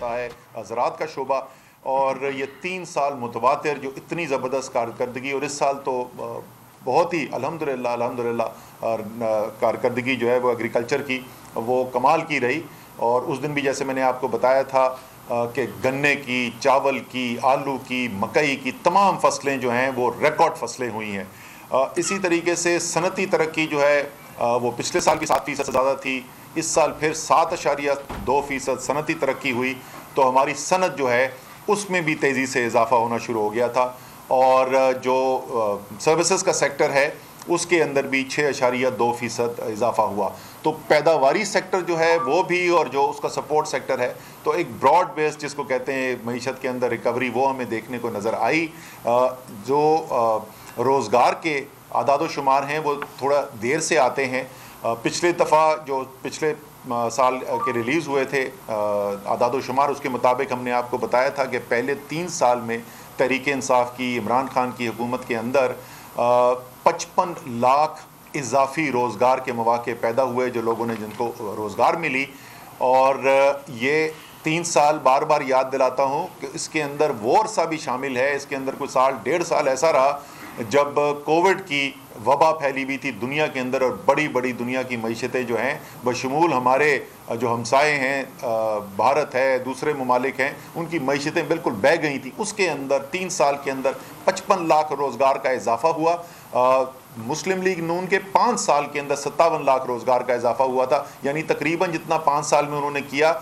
ہوتا ہے زراعت کا شعبہ، اور یہ 3 سال متواتر جو اتنی زبردست کارکردگی، اور اس سال تو بہت ہی الحمدللہ کارکردگی جو ہے وہ ایگریکلچر کی وہ کمال کی رہی. اور اس دن بھی جیسے میں نے آپ کو بتایا تھا کہ گنے کی، چاول کی، آلو کی، مکئی کی تمام فصلیں جو ہیں وہ ریکارڈ فصلیں ہوئی ہیں. اسی طریقے سے صنعتی ترقی جو ہے وہ پچھلے سال کی 7% سے زیادہ تھی، اس سال پھر 7.2% صنعتی ترقی ہوئی. تو ہماری صنعت جو ہے اس میں بھی تیزی سے اضافہ ہونا شروع ہو گیا تھا. اور جو سروسز کا سیکٹر ہے اس کے اندر بھی 6.2% اضافہ ہوا. تو پیداواری سیکٹر جو ہے وہ بھی، اور جو اس کا سپورٹ سیکٹر ہے، تو ایک براڈ بیس جس کو کہتے ہیں معیشت کے اندر ریکوری، وہ ہمیں دیکھنے کو نظر آئی. جو روزگار کے اعداد و شمار ہیں وہ تھوڑا دیر سے آتے ہیں. پچھلے دفعہ جو پچھلے سال کے ریلیز ہوئے تھے اعداد و شمار، اس کے مطابق ہم نے آپ کو بتایا تھا کہ پہلے 3 سال میں تحریک انصاف کی، عمران خان کی حکومت کے اندر 55 لاکھ اضافی روزگار کے مواقع پیدا ہوئے، جو لوگوں نے جن کو روزگار ملی. اور یہ 3 سال بار بار یاد دلاتا ہوں کہ اس کے اندر وہ عرصہ بھی شامل ہے، اس کے اندر کوئی سال 1.5 سال ایسا رہا جب کووڈ کی وبا پھیلی ہوئی تھی دنیا کے اندر، اور بڑی بڑی دنیا کی معیشتیں جو ہیں بشمول ہمارے جو ہمسائے ہیں، بھارت ہے، دوسرے ممالک ہیں، ان کی معیشتیں بالکل بہہ گئی تھیں. اس کے اندر 3 سال کے اندر 55 لاکھ روزگار کا اضافہ ہوا. مسلم لیگ نون کے 5 سال کے اندر 57 لاکھ روزگار کا اضافہ ہوا تھا. یعنی تقریباً جتنا 5 سال میں انہوں نے کیا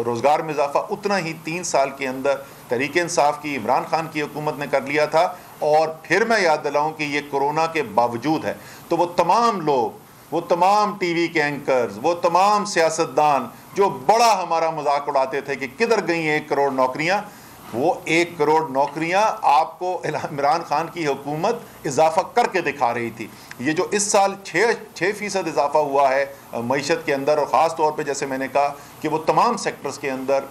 روزگار میں اضافہ، اتنا ہی 3 سال کے اندر تحریک انصاف کی، عمران خان کی حکومت نے کر لیا تھا. اور پھر میں یاد دلاؤں کہ یہ کورونا کے باوجود ہے. تو وہ تمام لوگ، وہ تمام ٹی وی کے اینکرز، وہ تمام سیاستدان جو بڑا ہمارا مذاق اڑاتے تھے کہ کدھر گئی 1 کروڑ نوکریاں، وہ 1 کروڑ نوکریاں آپ کو عمران خان کی حکومت اضافہ کر کے دکھا رہی تھی. یہ جو اس سال 6% اضافہ ہوا ہے معیشت کے اندر، اور خاص طور پہ جیسے میں نے کہا کہ وہ تمام سیکٹرز کے اندر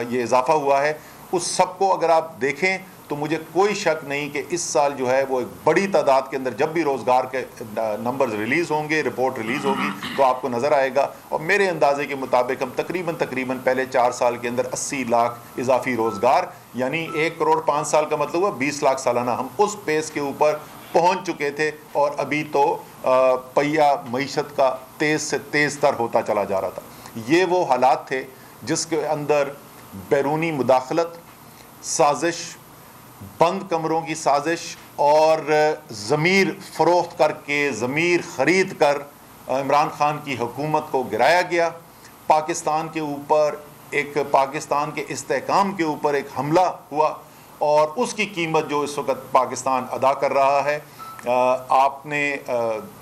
یہ اضافہ ہوا ہے، اس سب کو اگر آپ دیکھیں تو مجھے کوئی شک نہیں کہ اس سال جو ہے وہ ایک بڑی تعداد کے اندر جب بھی روزگار کے نمبرز ریلیز ہوں گے، رپورٹ ریلیز ہوگی تو آپ کو نظر آئے گا. اور میرے اندازے کے مطابق ہم تقریباً پہلے 4 سال کے اندر 80 لاکھ اضافی روزگار، یعنی 1 کروڑ 5 سال کا مطلب ہوا 20 لاکھ سالانہ، ہم اس پیس کے اوپر پہنچ چکے تھے. اور ابھی تو پہیہ معیشت کا تیز سے تیز تر ہوتا چلا جا رہا تھا. یہ وہ حالات تھے جس کے اندر بیرونی مداخلت، سازش، بند کمروں کی سازش، اور ضمیر فروخت کر کے، ضمیر خرید کر عمران خان کی حکومت کو گرایا گیا. پاکستان کے اوپر پاکستان کے استحکام کے اوپر ایک حملہ ہوا، اور اس کی قیمت جو اس وقت پاکستان ادا کر رہا ہے آپ نے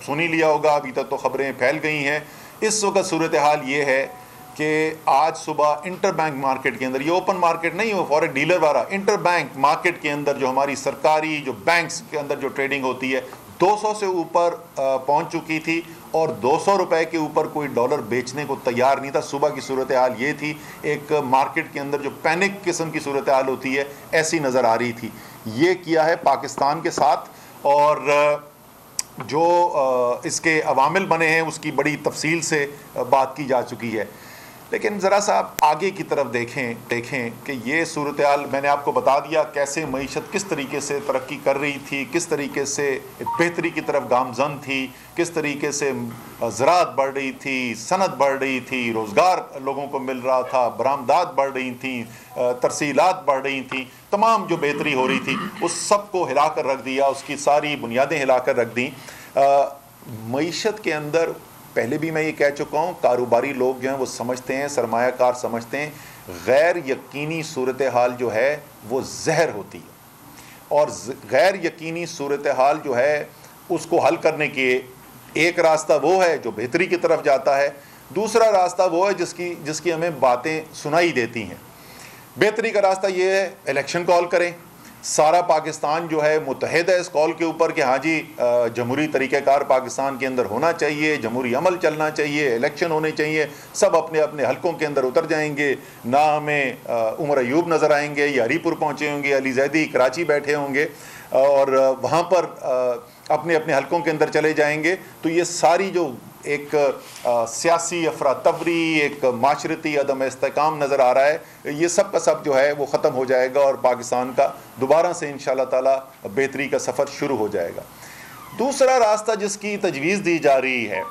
سن ہی لیا ہوگا. ابھی تک تو خبریں پھیل گئی ہیں. اس وقت صورتحال یہ ہے کہ آج صبح انٹر بینک مارکیٹ کے اندر، یہ اوپن مارکیٹ نہیں ہو فارغ ڈیلر والا، انٹر بینک مارکیٹ کے اندر جو ہماری سرکاری جو بینکس کے اندر جو ٹریڈنگ ہوتی ہے 200 سے اوپر پہنچ چکی تھی، اور 200 روپے کے اوپر کوئی ڈالر بیچنے کو تیار نہیں تھا. صبح کی صورتحال یہ تھی، ایک مارکیٹ کے اندر جو پینک قسم کی صورتحال ہوتی ہے ایسی نظر آ رہی تھی. یہ کیا ہے پاکستان کے ساتھ، اور جو اس کے عوامل بنے ہیں اس کی بڑی تفصیل سے بات کی جا چکی ہے. لیکن ذرا سا آپ آگے کی طرف دیکھیں کہ یہ صورتحال میں نے آپ کو بتا دیا کیسے معیشت کس طریقے سے ترقی کر رہی تھی، کس طریقے سے بہتری کی طرف گامزن تھی، کس طریقے سے زراعت بڑھ رہی تھی، صنعت بڑھ رہی تھی، روزگار لوگوں کو مل رہا تھا، برآمدات بڑھ رہی تھیں، ترسیلات بڑھ رہی تھیں، تمام جو بہتری ہو رہی تھی اس سب کو ہلا کر رکھ دیا، اس کی ساری بنیادیں ہلا کر رکھ دیں. معیشت کے اندر پہلے بھی میں یہ کہہ چکا ہوں، کاروباری لوگ جو ہیں وہ سمجھتے ہیں، سرمایہ کار سمجھتے ہیں غیر یقینی صورتحال جو ہے وہ زہر ہوتی ہے. اور غیر یقینی صورتحال جو ہے اس کو حل کرنے کے ایک راستہ وہ ہے جو بہتری کی طرف جاتا ہے، دوسرا راستہ وہ ہے جس کی ہمیں باتیں سنائی دیتی ہیں. بہتری کا راستہ یہ ہے الیکشن کال کریں، سارا پاکستان جو ہے متحد ہے اس کال کے اوپر کہ ہاں جی جمہوری طریقہ کار پاکستان کے اندر ہونا چاہیے، جمہوری عمل چلنا چاہیے، الیکشن ہونے چاہیے، سب اپنے اپنے حلقوں کے اندر اتر جائیں گے. نہ ہمیں عمر ایوب نظر آئیں گے، یا ہری پور پہنچے ہوں گے، علی زیدی کراچی بیٹھے ہوں گے اور وہاں پر اپنے اپنے حلقوں کے اندر چلے جائیں گے. تو یہ ساری جو ایک سیاسی افراتفری، ایک معاشرتی عدم استحکام نظر آ رہا ہے، یہ سب کا سب جو ہے وہ ختم ہو جائے گا اور پاکستان کا دوبارہ سے انشاءاللہ تعالی بہتری کا سفر شروع ہو جائے گا۔ دوسرا راستہ جس کی تجویز دی جا رہی ہے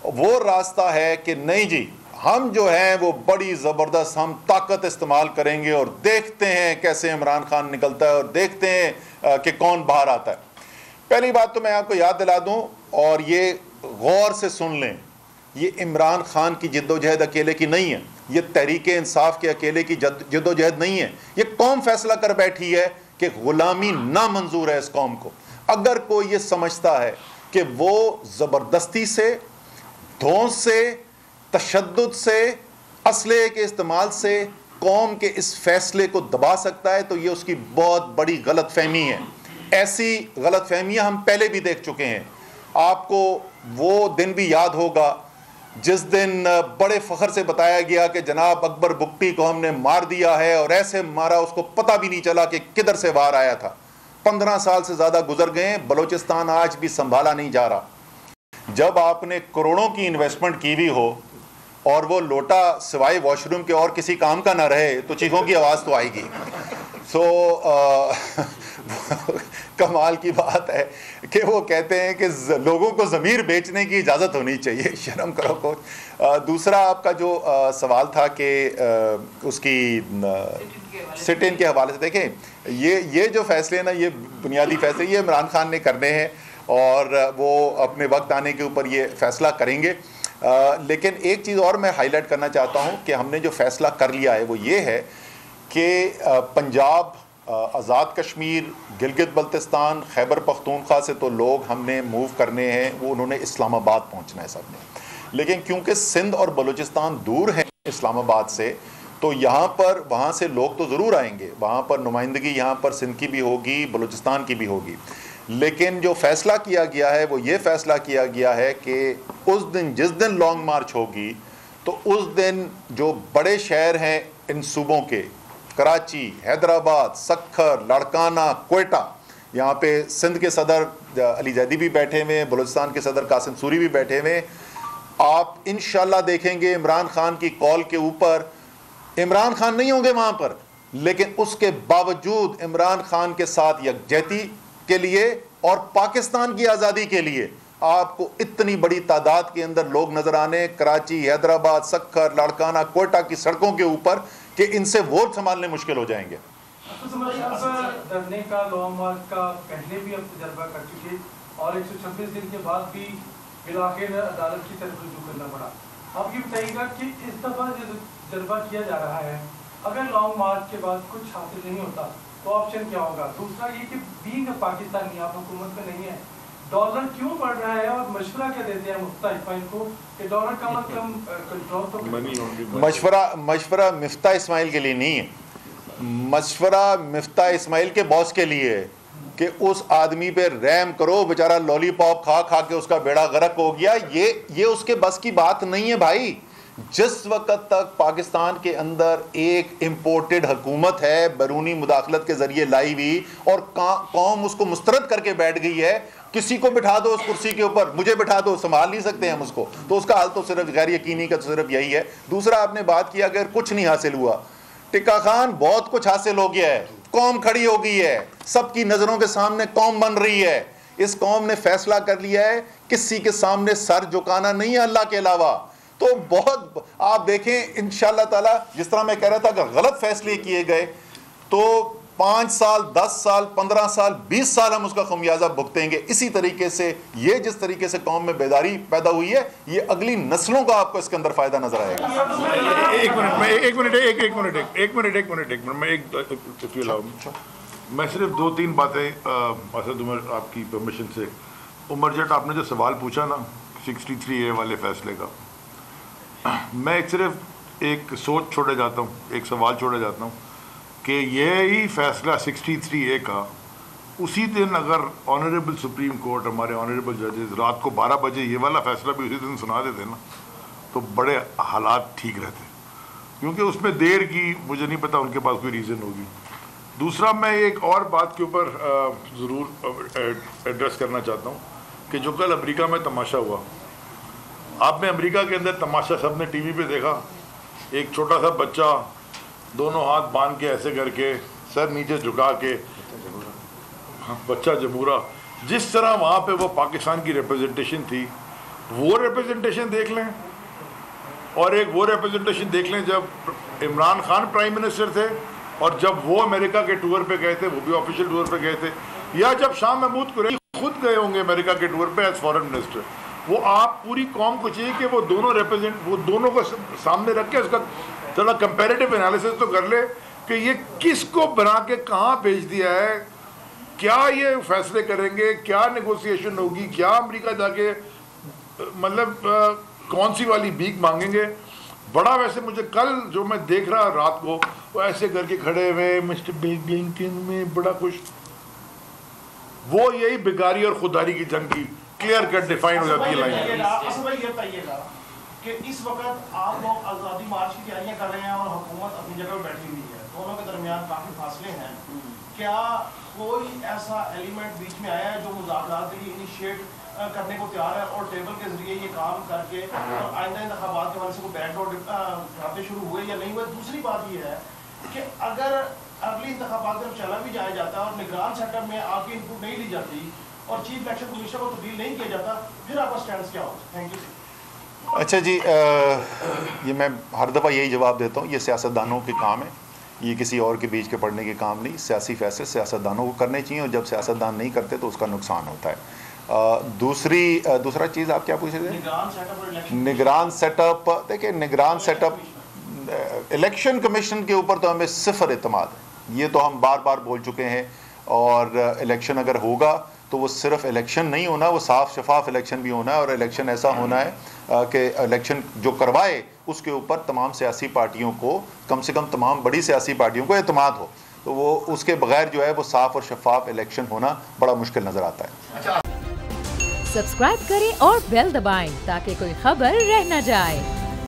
وہ راستہ ہے کہ نہیں جی ہم جو ہیں وہ بڑی زبردست ہم طاقت استعمال کریں گے اور دیکھتے ہیں کیسے عمران خان نکلتا ہے اور دیکھتے ہیں کہ کون باہر آتا ہے۔ پہلی بات تو میں آپ کو یاد دلا دوں اور یہ غور سے سن لیں، یہ عمران خان کی جد و جہد اکیلے کی نہیں ہے، یہ تحریک انصاف کے اکیلے کی جد و جہد نہیں ہے، یہ قوم فیصلہ کر بیٹھی ہے کہ غلامی نامنظور ہے اس قوم کو۔ اگر کوئی یہ سمجھتا ہے کہ وہ زبردستی سے، دھونس سے، تشدد سے، اسلحے کے استعمال سے قوم کے اس فیصلے کو دبا سکتا ہے تو یہ اس کی بہت بڑی غلط فہمی ہے۔ ایسی غلط فہمیاں ہم پہلے بھی دیکھ چکے ہیں۔ آپ کو وہ دن بھی یاد ہوگا جس دن بڑے فخر سے بتایا گیا کہ جناب اکبر بگٹی کو ہم نے مار دیا ہے، اور ایسے مارا اس کو پتہ بھی نہیں چلا کہ کدھر سے باہر آیا تھا۔ 15 سال سے زیادہ گزر گئے، بلوچستان آج بھی سنبھالا نہیں جا رہا۔ جب آپ نے کروڑوں کی انویسٹمنٹ کی ہوئی ہو اور وہ لوٹا سوائے واش روم کے اور کسی کام کا نہ رہے تو چیخوں کی آواز تو آئے گی۔ سو کمال کی بات ہے کہ وہ کہتے ہیں کہ لوگوں کو ضمیر بیچنے کی اجازت ہونی چاہیے، شرم کرو کوچ۔ دوسرا آپ کا جو سوال تھا کہ اس کی سٹ ان کے حوالے سے، دیکھیں یہ جو فیصلے ہیں نا، یہ بنیادی فیصلے یہ عمران خان نے کرنے ہیں اور وہ اپنے وقت آنے کے اوپر یہ فیصلہ کریں گے۔ لیکن ایک چیز اور میں ہائی لائٹ کرنا چاہتا ہوں کہ ہم نے جو فیصلہ کر لیا ہے وہ یہ ہے کہ پنجاب، آزاد کشمیر، گلگت بلتستان، خیبر پختونخوا سے تو لوگ ہم نے موو کرنے ہیں، وہ انہوں نے اسلام آباد پہنچنا ہے سب نے۔ لیکن کیونکہ سندھ اور بلوچستان دور ہیں اسلام آباد سے، تو یہاں پر وہاں سے لوگ تو ضرور آئیں گے، وہاں پر نمائندگی یہاں پر سندھ کی بھی ہوگی، بلوچستان کی بھی ہوگی۔ لیکن جو فیصلہ کیا گیا ہے وہ یہ فیصلہ کیا گیا ہے کہ اس دن جس دن لانگ مارچ ہوگی تو اس دن جو بڑے شہر ہیں ان صوبوں کے، کراچی، حیدرآباد، سکھر، لاڑکانہ، کوئٹہ، یہاں پہ سندھ کے صدر علی زیدی بھی بیٹھے ہوئے ہیں، بلوچستان کے صدر قاسم سوری بھی بیٹھے ہوئے ہیں، آپ انشاءاللہ دیکھیں گے عمران خان کی کال کے اوپر عمران خان نہیں ہوں گے وہاں پر، لیکن اس کے باوجود عمران خان کے ساتھ یکجہتی کے لیے اور پاکستان کی آزادی کے لیے آپ کو اتنی بڑی تعداد کے اندر لوگ نظر آنے کراچی، حیدرآباد، سکھر، لاڑکانہ، کوئٹہ کی سڑکوں کے اوپر کہ ان سے ووٹ سنبھالنے مشکل ہو جائیں گے۔ دھرنے کا لانگ مارچ کا پہلے بھی اب تجربہ کر چکے اور 126 دن کے بعد بھی بالآخر عدالت کی طرف رجوع کرنا پڑا۔ اب یہ بتائیے گا کہ اس دفعہ جو تجربہ کیا جا رہا ہے، اگر لانگ مارچ کے بعد کچھ حاصل نہیں ہوتا تو آپشن کیا ہوگا؟ دوسرا یہ کہ بینگ پاکستانی آپ حکومت میں نہیں ہے، ڈالر کیوں بڑھ رہا ہے اور مشورہ کیا دیتے ہیں مفتاح اسماعیل کو کہ ڈالر کا مطلب کنٹرول تو مشورہ مفتاح اسماعیل کے لیے نہیں ہے، مشورہ مفتاح اسماعیل کے باس کے لیے ہے کہ اس آدمی پہ رحم کرو، بیچارہ لولی پاپ کھا کھا کے اس کا بیڑا غرق ہو گیا۔ یہ اس کے بس کی بات نہیں ہے بھائی۔ جس وقت تک پاکستان کے اندر ایک امپورٹڈ حکومت ہے بیرونی مداخلت کے ذریعے لائی ہوئی اور قوم اس کو مسترد کر کے بیٹھ گئی ہے، کسی کو بٹھا دو اس کرسی کے اوپر، مجھے بٹھا دو، سنبھال نہیں سکتے ہم اس کو، تو اس کا حل تو صرف غیر یقینی کا صرف یہی ہے۔ دوسرا آپ نے بات کیا اگر کچھ نہیں حاصل ہوا، ٹکا خان بہت کچھ حاصل ہو گیا ہے، قوم کھڑی ہو گئی ہے، سب کی نظروں کے سامنے قوم بن رہی ہے، اس قوم نے فیصلہ کر لیا ہے کسی کے سامنے سر جھکانا نہیں ہے اللہ کے علاوہ۔ تو بہت آپ دیکھیں انشاءاللہ تعالیٰ، جس طرح میں کہہ رہا تھا اگر غلط فیصلے کیے گئے تو 5 سال، 10 سال، 15 سال، 20 سال ہم اس کا خمیازہ بھگتیں گے۔ اسی طریقے سے یہ جس طریقے سے قوم میں بیداری پیدا ہوئی ہے، یہ اگلی نسلوں کا آپ کو اس کے اندر فائدہ نظر آئے گا۔ میں صرف 2-3 باتیں اسد عمر آپ کی پرمیشن سے، عمر جٹ آپ نے جو سوال پوچھا نا 63A والے فیصلے کا، میں صرف ایک سوچ چھوڑے جاتا ہوں، ایک سوال چھوڑے جاتا ہوں کہ یہی فیصلہ 63A کا اسی دن اگر آنریبل سپریم کورٹ، ہمارے آنریبل ججز رات کو 12 بجے یہ والا فیصلہ بھی اسی دن سنا دیتے نا تو بڑے حالات ٹھیک رہتے، کیونکہ اس میں دیر کی مجھے نہیں پتا ان کے پاس کوئی ریزن ہوگی۔ دوسرا میں ایک اور بات کے اوپر ضرور ایڈریس کرنا چاہتا ہوں کہ جو کل امریکہ میں تماشا ہوا، آپ نے امریکہ کے اندر تماشا سب نے ٹی وی پہ دیکھا, ایک چھوٹا سا بچہ دونوں ہاتھ باندھ کے ایسے کر کے سر نیچے جھکا کے, بچہ جمہورہ, جس طرح وہاں پہ وہ پاکستان کی ریپرزنٹیشن تھی, وہ ریپرزنٹیشن دیکھ لیں اور ایک وہ ریپرزنٹیشن دیکھ لیں جب عمران خان پرائم منسٹر تھے اور جب وہ امریکہ کے ٹور پہ گئے تھے, وہ بھی آفیشیل ٹور پہ گئے تھے, یا جب شاہ محمود قریشی خود گئے ہوں گے امریکہ کے ٹور پہ ایز فارن منسٹر. وہ آپ پوری قوم کو چاہیے کہ وہ دونوں کو سامنے رکھ کے اس کا تھوڑا کمپیریٹیو انالیسس تو کر لے کہ یہ کس کو بنا کے کہاں بھیج دیا ہے, کیا یہ فیصلے کریں گے, کیا نیگوسیشن ہوگی, کیا امریکہ جا کے مطلب کون سی والی بھیک مانگیں گے. بڑا ویسے مجھے کل جو میں دیکھ رہا رات کو, وہ ایسے کر کے کھڑے ہوئے مسٹر بلنکن میں بڑا خوش, وہ یہی بیکاری اور خودداری کی جنگ کی کلیئر کٹ ڈیفائن ہو جاتی ہے لائن. اصل بھائی یہ بتائیے گا کہ اس وقت آپ لوگ آزادی مارچ کی تیاریاں کر رہے ہیں اور حکومت اپنی جگہ بیٹھی ہوئی ہے, دونوں کے درمیان کافی فاصلے ہیں, کیا کوئی ایسا ایلیمنٹ بیچ میں آیا ہے جو مذاکرات کے لیے انیشیٹ کرنے کو تیار ہے اور ٹیبل کے ذریعے یہ کام کر کے اور آئندہ انتخابات کے حوالے سے کوئی بیک ڈور کھاتے شروع ہوئے یا نہیں ہوئے؟ دوسری بات یہ ہے کہ اگر اگلی انتخابات میں چلا بھی جایا جاتا ہے اور نگران سیٹ اپ میں آپ کی انپٹ نہیں لی جاتی اور چیف الیکشن کمیشنر کو تبدیل نہیں کیا جاتا, پھر آپ کا سٹینڈ کیا ہوگا؟ Thank you. اچھا جی, یہ میں ہر دفعہ یہی جواب دیتا ہوں, یہ سیاستدانوں کے کام ہے, یہ کسی اور کے بیچ کے پڑھنے کے کام نہیں. سیاسی فیصلے سیاستدانوں کو کرنے چاہیے اور جب سیاستدان نہیں کرتے تو اس کا نقصان ہوتا ہے. دوسرا چیز آپ کیا پوچھ رہے تھے؟ نگران سیٹ اپ. دیکھیں نگران سیٹ اپ, الیکشن کمیشن کے اوپر تو ہمیں صفر اعتماد ہے, یہ تو ہم بار بار بول چکے ہیں. اور الیکشن اگر ہوگا تو وہ صرف الیکشن نہیں ہونا, وہ صاف شفاف الیکشن بھی ہونا ہے, اور الیکشن ایسا ہونا ہے کہ الیکشن جو کروائے اس کے اوپر تمام سیاسی پارٹیوں کو, کم سے کم تمام بڑی سیاسی پارٹیوں کو اعتماد ہو. تو وہ اس کے بغیر جو ہے وہ صاف اور شفاف الیکشن ہونا بڑا مشکل نظر آتا ہے. سبسکرائب کریں اور بیل دبائیں تاکہ کوئی خبر رہ نہ جائے.